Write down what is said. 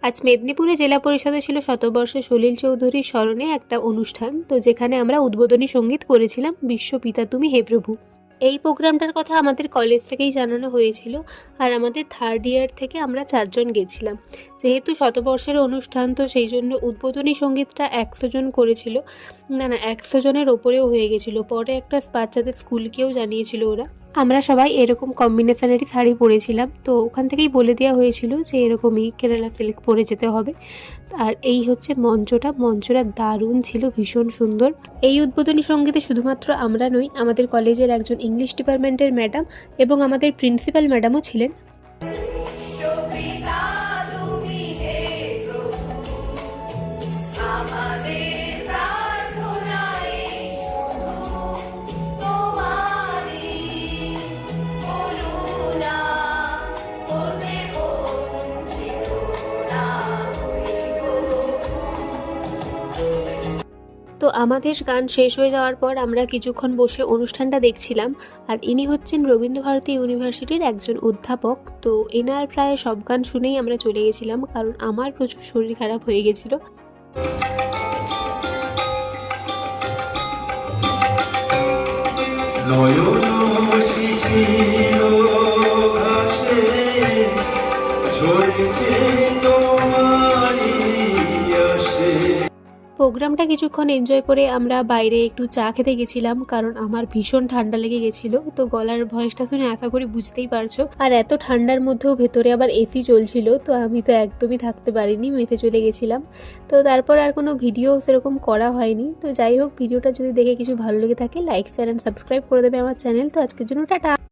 আজ মেদিনীপুরে জেলা পরিষদে ছিল শতবর্ষে সলিল চৌধুরীর স্মরণে একটা অনুষ্ঠান, তো যেখানে আমরা উদ্বোধনী সঙ্গীত করেছিলাম বিশ্বপিতা তুমি হে প্রভু। এই প্রোগ্রামটার কথা আমাদের কলেজ থেকেই জানানো হয়েছিল, আর আমাদের থার্ড ইয়ার থেকে আমরা 4 জন গেছিলাম। যেহেতু শতবর্ষের অনুষ্ঠান, তো সেই জন্য উদ্বোধনী সঙ্গীতটা 100 জন করেছিল, না 100 জনের ওপরেও হয়ে গেছিলো। পরে একটা বাচ্চাদের স্কুলকেও জানিয়েছিল ওরা। আমরা সবাই এরকম কম্বিনেশনারি শাড়ি পরেছিলাম, তো ওখান থেকেই বলে দেওয়া হয়েছিল যে এরকমই কেরালা সিল্ক পরে যেতে হবে। আর এই হচ্ছে মঞ্চটা দারুণ ছিল, ভীষণ সুন্দর। এই উদ্বোধনী সঙ্গীতে শুধুমাত্র আমরা নই, আমাদের কলেজের একজন ইংলিশ ডিপার্টমেন্টের ম্যাডাম এবং আমাদের প্রিন্সিপাল ম্যাডামও ছিলেন। তো আমাদের গান শেষ হয়ে যাওয়ার পর আমরা কিছুক্ষণ বসে অনুষ্ঠানটা দেখছিলাম। আর ইনি হচ্ছেন রবীন্দ্রভারতী ইউনিভার্সিটির একজন অধ্যাপক। তো এনার প্রায় সব গান শুনেই আমরা চলে গেছিলাম, কারণ আমার প্রচুর শরীর খারাপ হয়ে গেছিলো। প্রোগ্রামটা কিছুক্ষণ এনজয় করে আমরা বাইরে একটু চা খেতে গেছিলাম, কারণ আমার ভীষণ ঠান্ডা লেগে গেছিলো। তো গলার ভয়েসটা শুনে আশা করি বুঝতেই পারছো। আর এত ঠান্ডার মধ্যেও ভেতরে আবার এসি চলছিল, তো আমি তো একদমই থাকতে পারিনি, মেতে চলে গেছিলাম। তো তারপর আর কোনো ভিডিও সেরকম করা হয়নি। তো যাই হোক, ভিডিওটা যদি দেখে কিছু ভালো লেগে থাকে লাইক শেয়ার অ্যান্ড সাবস্ক্রাইব করে দেবে আমার চ্যানেল। তো আজকের জন্য টাটা।